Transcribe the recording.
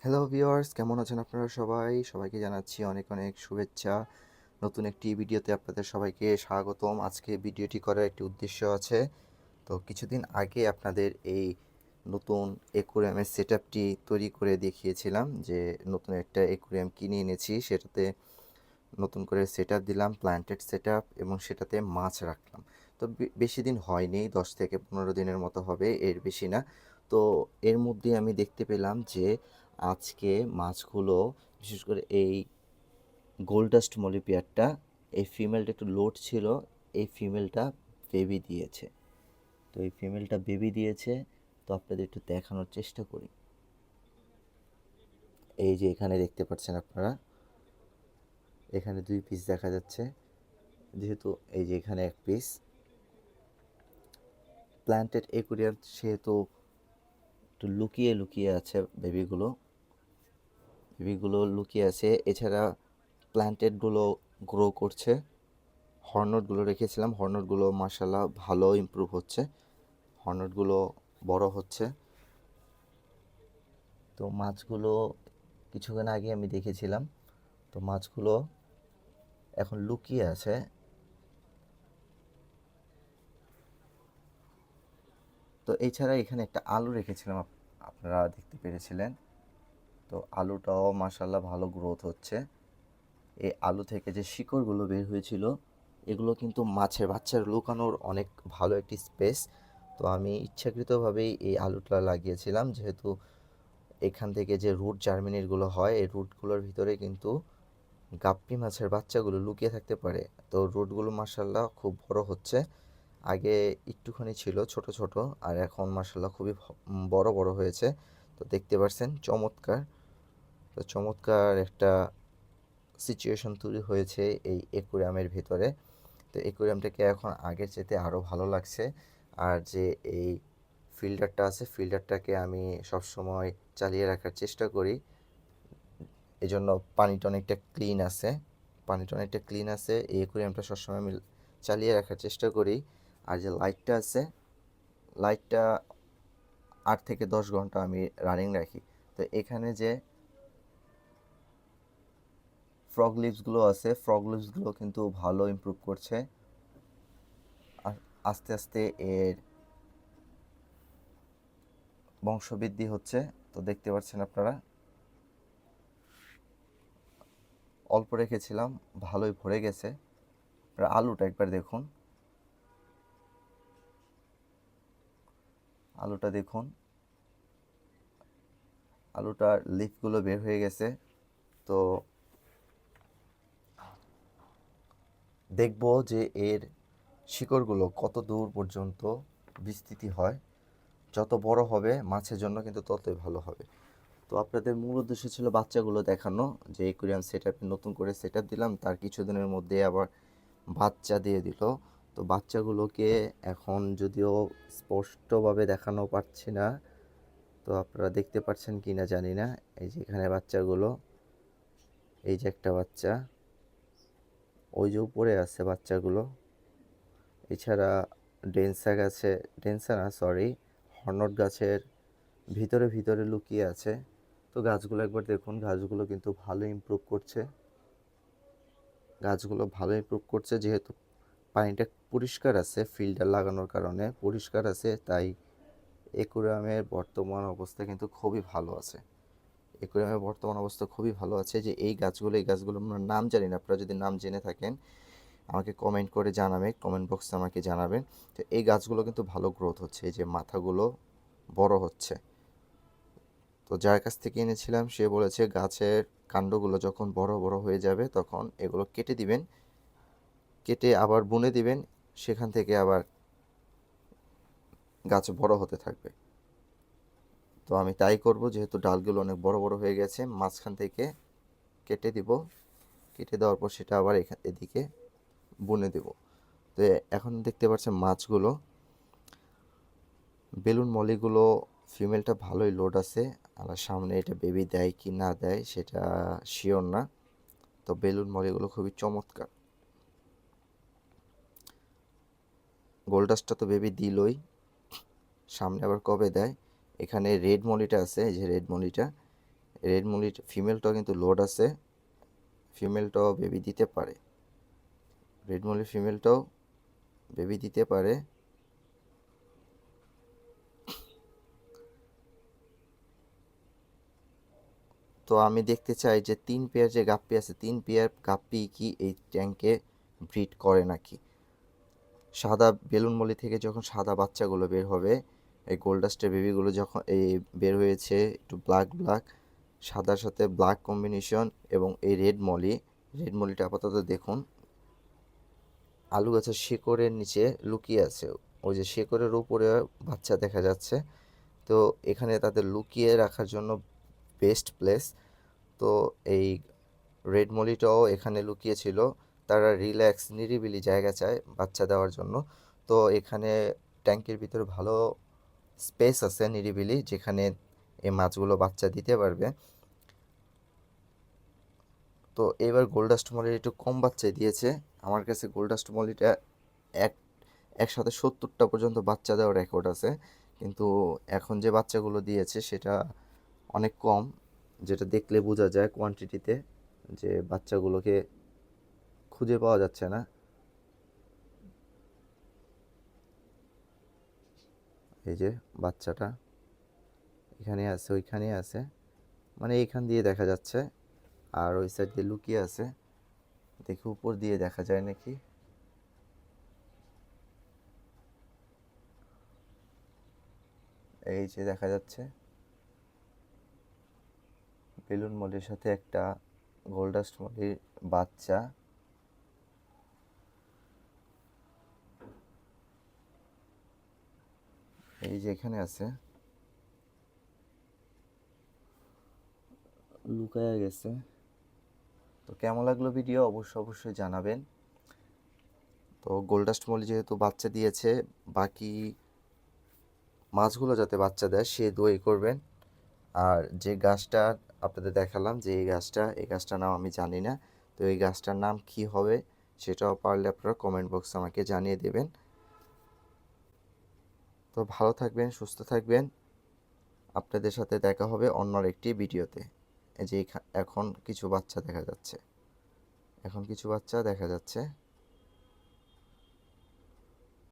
Hello viewers, কেমন আছেন আপনারা সবাই? সবাইকে জানাচ্ছি অনেক অনেক শুভেচ্ছা। নতুন একটি ভিডিওতে আপনাদের সবাইকে স্বাগতম। আজকে ভিডিওটি করার একটি উদ্দেশ্য আছে। তো কিছুদিন আগে আপনাদের এই নতুন অ্যাকুরিয়ামের সেটআপটি তৈরি করে দেখিয়েছিলাম যে নতুন একটা অ্যাকুরিয়াম কিনে এনেছি। সেটাতে নতুন করে সেটআপ দিলাম, প্ল্যান্টেড সেটআপ, এবং সেটাতে মাছ রাখলাম। তো বেশি দিন হয়নি, 10 থেকে 15 দিনের মতো হবে, এর বেশি না। তো এর মধ্যে আমি দেখতে পেলাম যে আজকে মাছগুলো, বিশেষ করে এই গোল্ডাস্ট মলিপিয়ারটা, এই ফিমেলটা একটু লোড ছিল, এই ফিমেলটা বেবি দিয়েছে। তো এই ফিমেলটা বেবি দিয়েছে, তো আপনাদের একটু দেখানোর চেষ্টা করি। এই যে এখানে দেখতে পাচ্ছেন আপনারা, এখানে 2 পিস দেখা যাচ্ছে, যেহেতু এই যে এখানে 1 পিস। প্ল্যান্টেড একুরিয়াম সেহেতু একটু লুকিয়ে লুকিয়ে আছে বেবিগুলো, লুকিয়ে আছে। এছাড়া প্ল্যান্টেডগুলো গ্রো করছে। হর্নটগুলো রেখেছিলাম, হর্নটগুলো মাশাল্লাহ ভালো ইমপ্রুভ হচ্ছে, হর্নটগুলো বড় হচ্ছে। তো মাছগুলো কিছুক্ষণ আগে আমি দেখেছিলাম, তো মাছগুলো এখন লুকিয়ে আছে। তো এছাড়া এখানে একটা আলু রেখেছিলাম, আপনারা দেখতে পেরেছিলেন। তো আলুটাও মাশাল্লাহ ভালো গ্রোথ হচ্ছে। এই আলু থেকে যে শিকড়গুলো বের হয়েছিল, এগুলো কিন্তু মাছের বাচ্চার লুকানোর অনেক ভালো একটি স্পেস। তো আমি ইচ্ছাকৃতভাবেই এই আলুটা লাগিয়েছিলাম, যেহেতু এখান থেকে যে রুট জার্মিনেটগুলো হয়, এই রুটগুলোর ভিতরে কিন্তু গাপ্পি মাছের বাচ্চাগুলো লুকিয়ে থাকতে পারে। তো রুটগুলো মাশাল্লাহ খুব বড় হচ্ছে। আগে একটুখানি ছিল ছোট ছোট, আর এখন মাশাল্লাহ খুবই বড় বড় হয়েছে। তো দেখতে পাচ্ছেন চমৎকার, তো চমৎকার একটা সিচুয়েশন তৈরি হয়েছে এই অ্যাকুরিয়ামের ভিতরে। তো অ্যাকুরিয়ামটাকে এখন আগের চাইতে আরও ভালো লাগছে। আর যে এই ফিল্টারটা আছে, ফিল্টারটাকে আমি সবসময় চালিয়ে রাখার চেষ্টা করি, এজন্য পানিটা অনেকটা ক্লিন আছে, এই অ্যাকুরিয়ামটা সবসময় আমি চালিয়ে রাখার চেষ্টা করি। আর যে লাইটটা আছে, লাইটটা 8 থেকে 10 ঘন্টা আমি রানিং রাখি। তো এখানে যে ফ্রগ লিভসগুলো আছে, ফ্রগ লিভসগুলো কিন্তু ভালো ইমপ্রুভ করছে। আস্তে আস্তে এর বংশবৃদ্ধি হচ্ছে। তো দেখতে পাচ্ছেন আপনারা, অল্প রেখেছিলাম, ভালোই ভরে গেছে। আপনারা আলুটা একবার দেখুন, আলুটা দেখুন, আলুটার লিফগুলো বের হয়ে গেছে। তো দেখব যে এর শিকড়গুলো কত দূর পর্যন্ত বিস্তৃতি হয়। যত বড় হবে মাছের জন্য কিন্তু ততই ভালো হবে। তো আপনাদের মূল উদ্দেশ্য ছিল বাচ্চাগুলো দেখানো, যে একুরিয়াম সেটআপে নতুন করে সেটআপ দিলাম, তার কিছুদিনের মধ্যে আবার বাচ্চা দিয়ে দিল। তো বাচ্চাগুলোকে এখন যদিও স্পষ্টভাবে দেখানো পারছি না, তো আপনারা দেখতে পাচ্ছেন কি না জানি না। এই যে এখানে বাচ্চাগুলো, এই যে একটা বাচ্চা, ওই যে উপরে আছে বাচ্চাগুলো। এছাড়া ডেনসা গাছে, ডেনসা না সরি, হর্নট গাছের ভিতরে ভিতরে লুকিয়ে আছে। তো গাছগুলো একবার দেখুন, গাছগুলো কিন্তু ভালো ইমপ্রুভ করছে, যেহেতু পানিটা পরিষ্কার আছে, ফিল্টার লাগানোর কারণে পরিষ্কার আছে, তাই অ্যাকুরিয়ামের বর্তমান অবস্থা কিন্তু খুবই ভালো আছে। অ্যাকুরিয়ামের বর্তমান অবস্থা খুবই ভালো আছে। যে এই গাছগুলো আমরা নাম জানি না, আপনারা যদি নাম জেনে থাকেন আমাকে কমেন্ট করে জানাবেন, কমেন্ট বক্সে আমাকে জানাবেন। তো এই গাছগুলো কিন্তু ভালো গ্রোথ হচ্ছে, এই যে মাথাগুলো বড় হচ্ছে। তো যার কাছ থেকে এনেছিলাম সে বলেছে গাছের কাণ্ডগুলো যখন বড় বড় হয়ে যাবে তখন এগুলো কেটে দিবেন, কেটে আবার বুনে দিবেন, সেখান থেকে আবার গাছ বড় হতে থাকবে। তো আমি তাই করব, যেহেতু ডালগুলো অনেক বড় বড় হয়ে গেছে, মাঝখান থেকে কেটে দিব, কেটে দেওয়ার পর সেটা আবার এদিকে বুনে দেব। তো এখন দেখতে পাচ্ছেন মাছগুলো, বেলুন মলিগুলো ফিমেলটা ভালোই লোড আছে। আর সামনে এটা বেবি দেয় কি না দেয় সেটা শিওর না। তো বেলুন মলিগুলো খুবই চমৎকার। গোল্ডাসটা তো বেবি দিলই, সামনে আবার কবে দেয়। এখানে রেড মলিটা আছে, এই যে রেড মলিটা, রেড মলির ফিমেলটাও কিন্তু লোড আছে, ফিমেলটাও বেবি দিতে পারে, রেড মলির ফিমেলটাও বেবি দিতে পারে। তো আমি দেখতে চাই যে 3 পেয়ার যে গাপ্পি আছে, 3 পেয়ার গাপ্পি কি এই ট্যাঙ্কে ব্রিড করে নাকি। সাদা বেলুন মলি থেকে যখন সাদা বাচ্চাগুলো বের হবে, এই গোল্ডাস্টের বেবিগুলো যখন এই বের হয়েছে একটু ব্ল্যাক ব্ল্যাক, সাদার সাথে ব্ল্যাক কম্বিনেশন, এবং এই রেড মলিটা আপাতত দেখুন আলু গাছের শিকড়ের নিচে লুকিয়ে আছে। ওই যে শিকড়ের উপরে বাচ্চা দেখা যাচ্ছে। তো এখানে তাদের লুকিয়ে রাখার জন্য বেস্ট প্লেস। তো এই রেড মলিটাও এখানে লুকিয়ে ছিল, তারা রিল্যাক্স নিরিবিলি জায়গা চায় বাচ্চা দেওয়ার জন্য। তো এখানে ট্যাঙ্কের ভিতরে ভালো স্পেস আছে নিরিবিলি, যেখানে এই মাছগুলো বাচ্চা দিতে পারবে। তো এবার গোল্ডাস্ট মলির একটু কম বাচ্চা দিয়েছে। আমার কাছে গোল্ডাস্ট মলিটা এক একসাথে 70টা পর্যন্ত বাচ্চা দেওয়ার রেকর্ড আছে, কিন্তু এখন যে বাচ্চাগুলো দিয়েছে সেটা অনেক কম, যেটা দেখলে বোঝা যায় কোয়ান্টিটিতে যে বাচ্চাগুলোকে খুঁজে পাওয়া যাচ্ছে না। এই যে বাচ্চাটা এখানে আছে, ওইখানে আছে, মানে এইখান দিয়ে দেখা যাচ্ছে, আর ওই সাইড দিয়ে লুকিয়ে আছে। দেখি উপর দিয়ে দেখা যায় নাকি। এই যে দেখা যাচ্ছে বেলুন মলির সাথে একটা গোল্ডাস্ট মলির বাচ্চা। এই যে এখানে আছে, লুকায়া গেছে। তো কেমন লাগলো ভিডিও অবশ্যই জানাবেন। তো গোল্ডাস্ট মলি যেহেতু বাচ্চা দিয়েছে, বাকি মাছগুলো যাতে বাচ্চা দেয় সে দোয়াই করবেন। আর যে গাছটা আপনাদের দেখালাম, যে এই গাছটার নাম আমি জানি না, তো এই গাছটার নাম কি হবে সেটাও পারলে আপনারা কমেন্ট বক্সে আমাকে জানিয়ে দেবেন। তো ভালো থাকবেন, সুস্থ থাকবেন, আপনাদের সাথে দেখা হবে অন্য একটি ভিডিওতে। এই যে এখন কিছু বাচ্চা দেখা যাচ্ছে,